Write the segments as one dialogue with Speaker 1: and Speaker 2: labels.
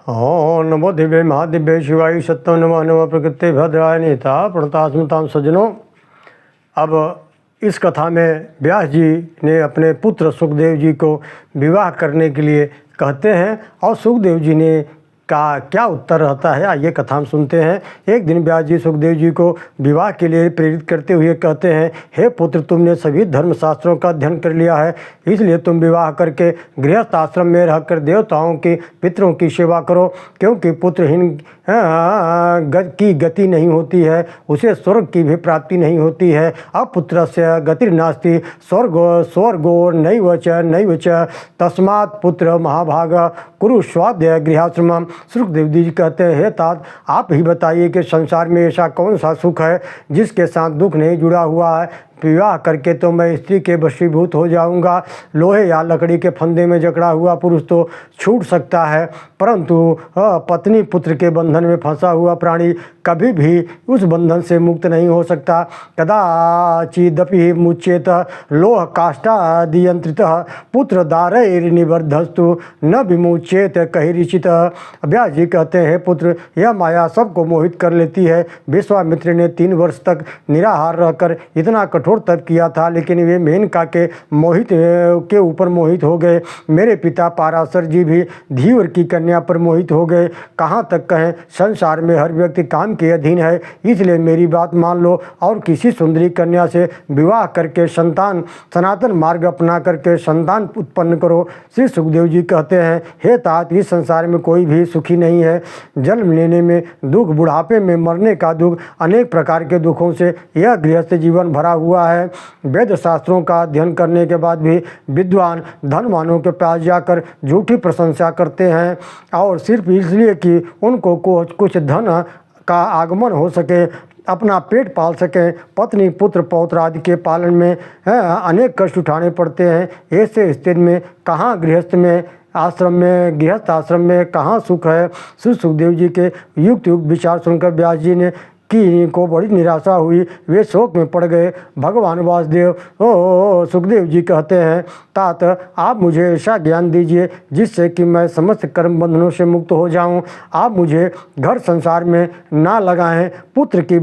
Speaker 1: ओम नमो दिव्य महादिव्य शिवाय सत्यम नमः नमः प्रकृति भद्राय नेता प्रणतास्मताम सज्जनों। अब इस कथा में व्यास जी ने अपने पुत्र सुखदेव जी को विवाह करने के लिए कहते हैं और सुखदेव जी ने का क्या उत्तर रहता है आइए कथा हम सुनते हैं। एक दिन व्यास जी सुखदेव जी को विवाह के लिए प्रेरित करते हुए कहते हैं, हे पुत्र, तुमने सभी धर्मशास्त्रों का अध्ययन कर लिया है, इसलिए तुम विवाह करके गृहस्थ आश्रम में रहकर देवताओं की पितरों की सेवा करो, क्योंकि पुत्रहीन की गति नहीं होती है, उसे स्वर्ग की भी प्राप्ति नहीं होती है। अपुत्रस्य गतिर्नास्ति स्वर्गो नैव च तस्मात् पुत्र महाभाग कुरु स्वाध्याय गृहाश्रमम्। सुखदेव जी कहते हैं, हे तात, आप ही बताइए कि संसार में ऐसा कौन सा सुख है जिसके साथ दुख नहीं जुड़ा हुआ है। विवाह करके तो मैं स्त्री के वशीभूत हो जाऊंगा। लोहे या लकड़ी के फंदे में जकड़ा हुआ पुरुष तो छूट सकता है, परंतु पत्नी पुत्र के बंधन में फंसा हुआ प्राणी कभी भी उस बंधन से मुक्त नहीं हो सकता। कदाचिदपि मुच्येत लोह काष्ठादियंत्रित पुत्र दारैर्निबद्धस्तु न विमुच्येत कहिरिचित। व्यास जी कहते हैं, पुत्र, यह माया सबको मोहित कर लेती है। विश्वामित्र ने 3 वर्ष तक निराहार रहकर इतना कठोर तप किया था, लेकिन वे मेनका के ऊपर मोहित हो गए। मेरे पिता पाराशर जी भी धीवर की कन्या पर मोहित हो गए। कहाँ तक कहें, संसार में हर व्यक्ति काम के अधीन है, इसलिए मेरी बात मान लो और किसी सुंदरी कन्या से विवाह करके सनातन मार्ग अपना करके संतान उत्पन्न करो। श्री सुखदेव जी कहते हैं, हे तात, इस संसार में कोई भी सुखी नहीं है। जन्म लेने में दुख, बुढ़ापे में मरने का दुख, अनेक प्रकार के दुखों से यह गृहस्थ जीवन भरा हुआ है। वेद शास्त्रों का अध्ययन करने के बाद भी विद्वान धनवानों के पास जाकर झूठी प्रशंसा करते हैं, और सिर्फ इसलिए कि उनको कुछ धन का आगमन हो सके, अपना पेट पाल सकें। पत्नी पुत्र पौत्र आदि के पालन में अनेक कष्ट उठाने पड़ते हैं। ऐसे स्थिति में कहाँ गृहस्थ आश्रम में कहाँ सुख है। श्री सुखदेव जी के युक्त विचार सुनकर व्यास जी ने को बड़ी निराशा हुई। वे शोक में पड़ गए। भगवान वासुदेव सुखदेव जी कहते हैं, तात, आप मुझे ऐसा ज्ञान दीजिए जिससे कि मैं समस्त कर्म बंधनों से मुक्त हो जाऊं। आप मुझे घर संसार में ना लगाएं। पुत्र की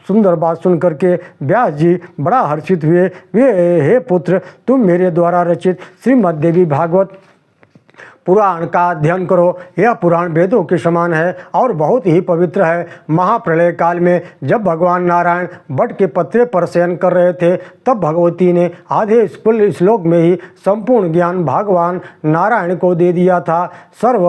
Speaker 1: सुंदर बात सुन करके व्यास जी बड़ा हर्षित हुए। वे, हे पुत्र, तुम मेरे द्वारा रचित श्रीमद् देवी भागवत पुराण का अध्ययन करो। यह पुराण वेदों के समान है और बहुत ही पवित्र है। महाप्रलय काल में जब भगवान नारायण वट के पत्रे पर शयन कर रहे थे, तब भगवती ने आधे श्लोक में ही संपूर्ण ज्ञान भगवान नारायण को दे दिया था। सर्व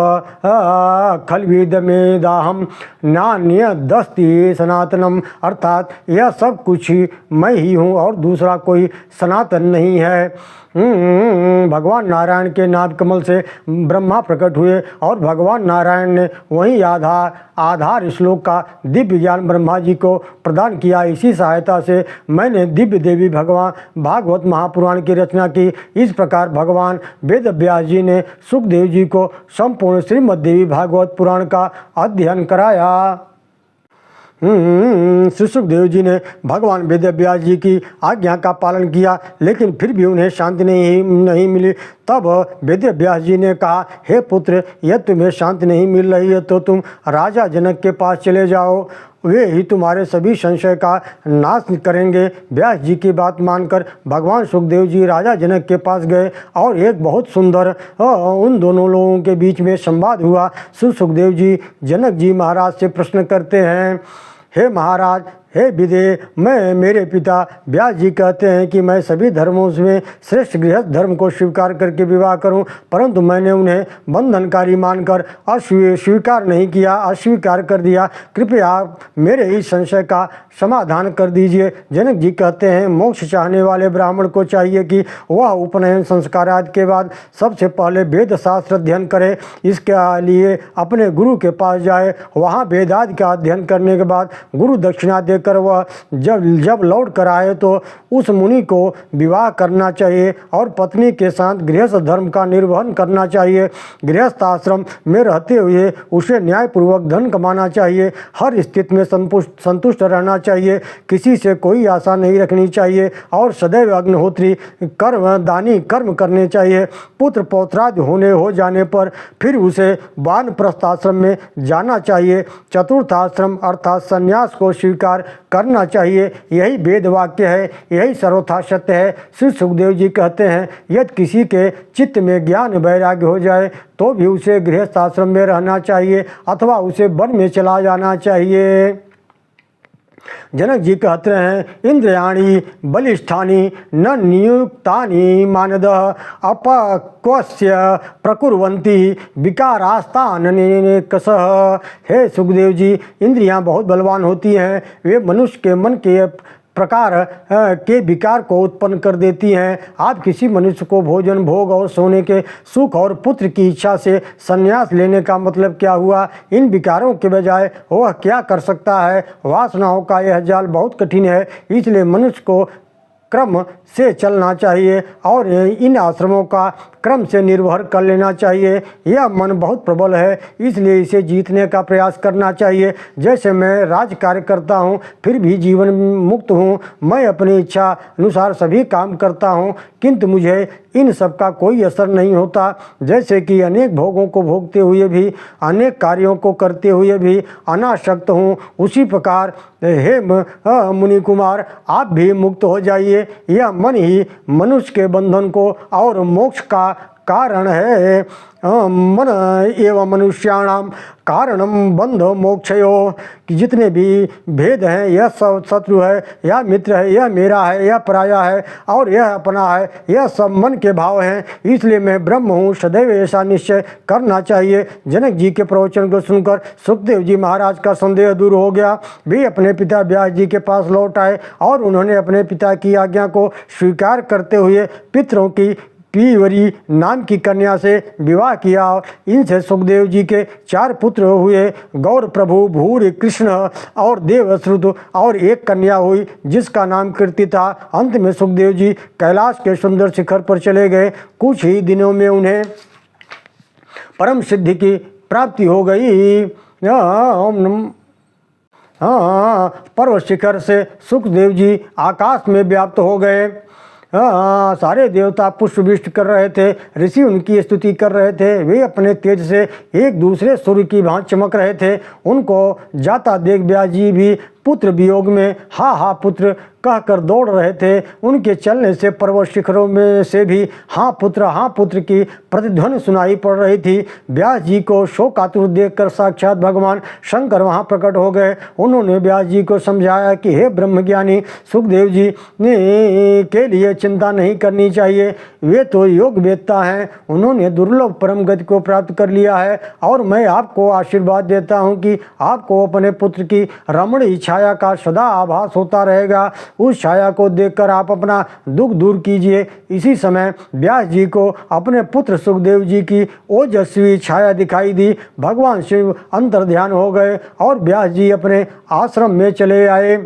Speaker 1: खलविदमेदाहम नान्यदस्ति सनातनम, अर्थात यह सब कुछ ही मैं ही हूँ और दूसरा कोई सनातन नहीं है। भगवान नारायण के नाभ कमल से ब्रह्मा प्रकट हुए और भगवान नारायण ने वही आधार श्लोक का दिव्य ज्ञान ब्रह्मा जी को प्रदान किया। इसी सहायता से मैंने दिव्य देवी भागवत महापुराण की रचना की। इस प्रकार भगवान वेद व्यास जी ने सुखदेव जी को संपूर्ण श्रीमद् देवी भागवत पुराण का अध्ययन कराया। श्री सुखदेव जी ने भगवान वेद व्यास जी की आज्ञा का पालन किया, लेकिन फिर भी उन्हें शांति नहीं मिली। तब वेद व्यास जी ने कहा, हे पुत्र, यह तुम्हें शांति नहीं मिल रही है तो तुम राजा जनक के पास चले जाओ, वे ही तुम्हारे सभी संशय का नाश करेंगे। व्यास जी की बात मानकर भगवान सुखदेव जी राजा जनक के पास गए और एक बहुत सुंदर उन दोनों लोगों के बीच में संवाद हुआ। सुखदेव जी जनक जी महाराज से प्रश्न करते हैं, हे महाराज, हे विदे, मेरे पिता व्यास जी कहते हैं कि मैं सभी धर्मों में श्रेष्ठ गृहस्थ धर्म को स्वीकार करके विवाह करूं, परंतु मैंने उन्हें बंधनकारी मानकर अस्वीकार कर दिया। कृपया आप मेरे इस संशय का समाधान कर दीजिए। जनक जी कहते हैं, मोक्ष चाहने वाले ब्राह्मण को चाहिए कि वह उपनयन संस्कार आदि के बाद सबसे पहले वेद शास्त्र अध्ययन करे। इसके लिए अपने गुरु के पास जाए, वहाँ वेदादि का अध्ययन करने के बाद गुरु दक्षिणा दे लेकर वह जब लौट कर आए तो उस मुनि को विवाह करना चाहिए और पत्नी के साथ गृहस्थ धर्म का निर्वहन करना चाहिए। गृहस्थ आश्रम में रहते हुए उसे न्यायपूर्वक धन कमाना चाहिए। हर स्थिति में संतुष्ट रहना चाहिए, किसी से कोई आशा नहीं रखनी चाहिए और सदैव अग्निहोत्री दानी कर्म करने चाहिए। पुत्र पौत्रादि हो जाने पर फिर उसे वानप्रस्थ आश्रम में जाना चाहिए। चतुर्थ आश्रम अर्थात संन्यास को स्वीकार करना चाहिए। यही वेद वाक्य है, यही सर्वथा सत्य है। श्री सुखदेव जी कहते हैं, यदि किसी के चित्त में ज्ञान वैराग्य हो जाए तो भी उसे गृहस्थ आश्रम में रहना चाहिए अथवा उसे वन में चला जाना चाहिए। जनक जी कहते हैं, इंद्रियाणि बलिष्ठानि न नियुक्तानि मानदः अपक्वस्य प्रकुर्वन्ति विकारास्ताननेकशः। हे सुखदेव जी, इंद्रियां बहुत बलवान होती हैं, वे मनुष्य के मन के प्रकार के विकार को उत्पन्न कर देती हैं। आप किसी मनुष्य को भोजन भोग और सोने के सुख और पुत्र की इच्छा से संन्यास लेने का मतलब क्या हुआ? इन विकारों के बजाय वह क्या कर सकता है? वासनाओं का यह जाल बहुत कठिन है, इसलिए मनुष्य को क्रम से चलना चाहिए और इन आश्रमों का क्रम से निर्भर कर लेना चाहिए। यह मन बहुत प्रबल है, इसलिए इसे जीतने का प्रयास करना चाहिए। जैसे मैं राज कार्य करता हूँ फिर भी जीवन मुक्त हूँ। मैं अपनी इच्छा अनुसार सभी काम करता हूँ, किंतु मुझे इन सब का कोई असर नहीं होता। जैसे कि अनेक भोगों को भोगते हुए भी, अनेक कार्यों को करते हुए भी अनासक्त हूँ, उसी प्रकार हे मुनि कुमार, आप भी मुक्त हो जाइए। यह मन ही मनुष्य के बंधन को और मोक्ष का कारण है। मन एवं मनुष्याणाम कारणम बंध मोक्षयो, कि जितने भी भेद हैं, यह सब शत्रु है, यह मित्र है, यह मेरा है, यह पराया है और यह अपना है, यह सब मन के भाव हैं। इसलिए मैं ब्रह्म हूँ, सदैव ऐसा निश्चय करना चाहिए। जनक जी के प्रवचन को सुनकर सुखदेव जी महाराज का संदेह दूर हो गया। वे अपने पिता व्यास जी के पास लौट आए और उन्होंने अपने पिता की आज्ञा को स्वीकार करते हुए पितरों की पीवरी नाम की कन्या से विवाह किया। इनसे सुखदेव जी के 4 पुत्र हुए, गौर प्रभु, भूरि, कृष्ण और देवश्रुत, और एक कन्या हुई जिसका नाम कीर्ति था। अंत में सुखदेव जी कैलाश के सुंदर शिखर पर चले गए। कुछ ही दिनों में उन्हें परम सिद्धि की प्राप्ति हो गई। पर्वत शिखर से सुखदेव जी आकाश में व्याप्त हो गए। सारे देवता पुष्पवृष्टि कर रहे थे, ऋषि उनकी स्तुति कर रहे थे। वे अपने तेज से एक दूसरे सूर्य की भांति चमक रहे थे। उनको जाता देख व्यास जी भी पुत्र वियोग में हा हा पुत्र कहकर दौड़ रहे थे। उनके चलने से पर्वत शिखरों में से भी हाँ पुत्र की प्रतिध्वनि सुनाई पड़ रही थी। व्यास जी को शोकातुर देखकर साक्षात भगवान शंकर वहाँ प्रकट हो गए। उन्होंने व्यास जी को समझाया कि हे ब्रह्मज्ञानी सुखदेव जी के लिए चिंता नहीं करनी चाहिए, वे तो योग वेदता हैं, उन्होंने दुर्लभ परम गति को प्राप्त कर लिया है और मैं आपको आशीर्वाद देता हूँ कि आपको अपने पुत्र की रमणीय छाया का सदा आभास होता रहेगा। उस छाया को देखकर आप अपना दुख दूर कीजिए। इसी समय व्यास जी को अपने पुत्र सुखदेव जी की ओजस्वी छाया दिखाई दी। भगवान शिव अंतर्ध्यान हो गए और व्यास जी अपने आश्रम में चले आए।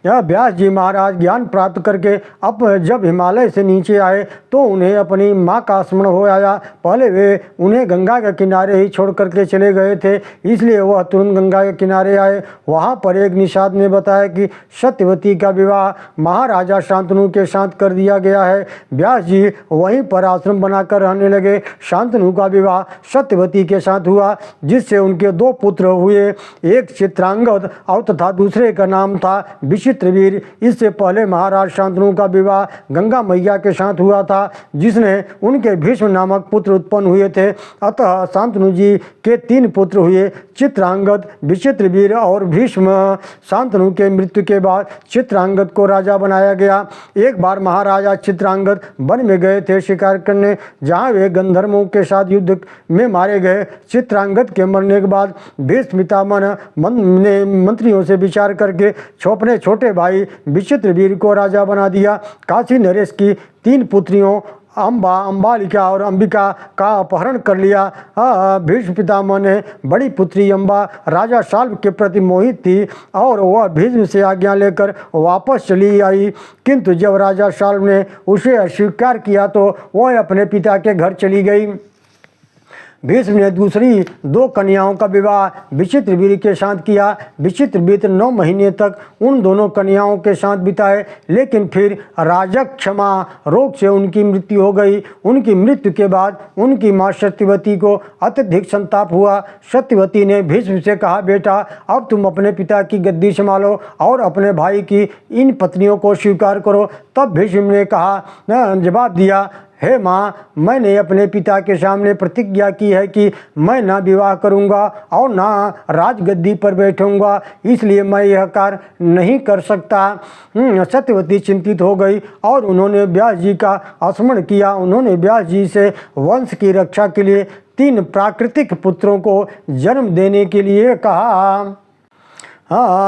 Speaker 1: यह व्यास जी महाराज ज्ञान प्राप्त करके अब जब हिमालय से नीचे आए तो उन्हें अपनी माँ का स्मरण हो आया। पहले वे उन्हें गंगा के किनारे ही छोड़ करके चले गए थे, इसलिए वह तुरंत गंगा के किनारे आए। वहाँ पर एक निषाद ने बताया कि सत्यवती का विवाह महाराजा शांतनु के साथ कर दिया गया है। व्यास जी वहीं पर आश्रम बनाकर रहने लगे। शांतनु का विवाह सत्यवती के साथ हुआ, जिससे उनके 2 पुत्र हुए, एक चित्रांगद और तथा दूसरे का नाम था विचित्रवीर। इससे पहले महाराज शांतनु का विवाह गंगा मैया के साथ हुआ था, जिसने उनके भीष्म नामक पुत्र उत्पन्न हुए थे। अतः शांतनु जी के 3 पुत्र हुए, चित्रांगद, विचित्रवीर और भीष्म। शांतनु के मृत्यु के बाद चित्रांगद को राजा बनाया गया। एक बार महाराजा चित्रांगद वन में गए थे शिकार करने, जहाँ वे गंधर्वों के साथ युद्ध में मारे गए। चित्रांगद के मरने के बाद भीष्म पितामह ने मंत्रियों से विचार करके अपने छोटे भाई विचित्रवीर को राजा बना दिया। काशी नरेश की 3 पुत्रियों अंबालिका और अंबिका का अपहरण कर लिया। भीष्म पितामह ने बड़ी पुत्री अम्बा राजा शाल्व के प्रति मोहित थी और वह भीष्म से आज्ञा लेकर वापस चली आई, किंतु जब राजा शाल्व ने उसे अस्वीकार किया तो वह अपने पिता के घर चली गई। भीष्म ने दूसरी 2 कन्याओं का विवाह विचित्रवीर्य के साथ किया। विचित्रवीर्य 9 महीने तक उन दोनों कन्याओं के साथ बिताए, लेकिन फिर राजक्षमा रोग से उनकी मृत्यु हो गई। उनकी मृत्यु के बाद उनकी मां सत्यवती को अत्यधिक संताप हुआ। सत्यवती ने भीष्म से कहा, बेटा अब तुम अपने पिता की गद्दी संभालो और अपने भाई की इन पत्नियों को स्वीकार करो। तब भीष्म ने जवाब दिया, हे माँ, मैंने अपने पिता के सामने प्रतिज्ञा की है कि मैं ना विवाह करूँगा और ना राजगद्दी पर बैठूँगा, इसलिए मैं यह कार्य नहीं कर सकता। सत्यवती चिंतित हो गई और उन्होंने व्यास जी का स्मरण किया। उन्होंने व्यास जी से वंश की रक्षा के लिए 3 प्राकृतिक पुत्रों को जन्म देने के लिए कहा।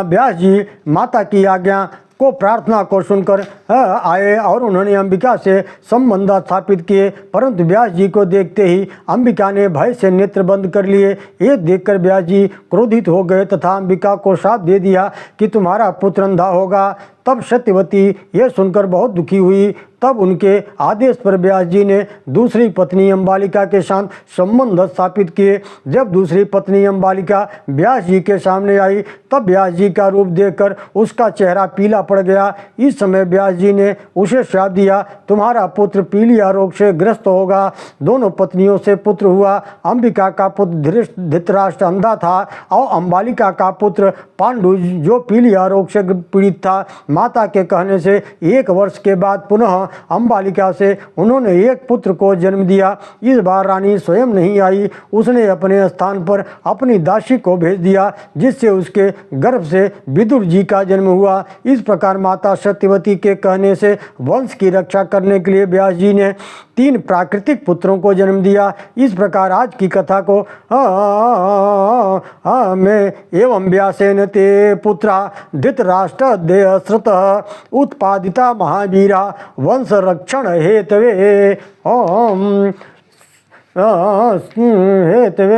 Speaker 1: व्यास जी माता की आज्ञा को प्रार्थना को सुनकर आए और उन्होंने अंबिका से संबंध स्थापित किए, परंतु व्यास जी को देखते ही अंबिका ने भय से नेत्र बंद कर लिए। ये देखकर व्यास जी क्रोधित हो गए तथा अंबिका को शाप दे दिया कि तुम्हारा पुत्र अंधा होगा। तब सत्यवती यह सुनकर बहुत दुखी हुई। तब उनके आदेश पर व्यास जी ने दूसरी पत्नी अंबालिका के साथ संबंध स्थापित किए। जब दूसरी पत्नी अंबालिका व्यास जी के सामने आई तब व्यास जी का रूप देखकर उसका चेहरा पीला पड़ गया। इस समय व्यास जी ने उसे शाप दिया, तुम्हारा पुत्र पीलिया रोग से ग्रस्त होगा। दोनों पत्नियों से पुत्र हुआ। अंबिका का पुत्र धृतराष्ट्र अंधा था और अंबालिका का पुत्र पांडु जो पीलिया रोग से पीड़ित था। माता के कहने से 1 वर्ष के बाद पुनः अंबालिका से उन्होंने एक पुत्र को जन्म दिया। इस बार रानी स्वयं नहीं आई, उसने अपने स्थान पर अपनी दासी को भेज दिया, जिससे उसके गर्भ से विदुर जी का जन्म हुआ। इस प्रकार माता सत्यवती के कहने से वंश की रक्षा करने के लिए व्यास जी ने 3 प्राकृतिक पुत्रों को जन्म दिया। इस प्रकार आज की कथा को में एवं व्यासेन ते पुत्रा धृतराष्ट्र देहश्रुतः उत्पादिता महावीरा वंश रक्षण हेतवे हेतवे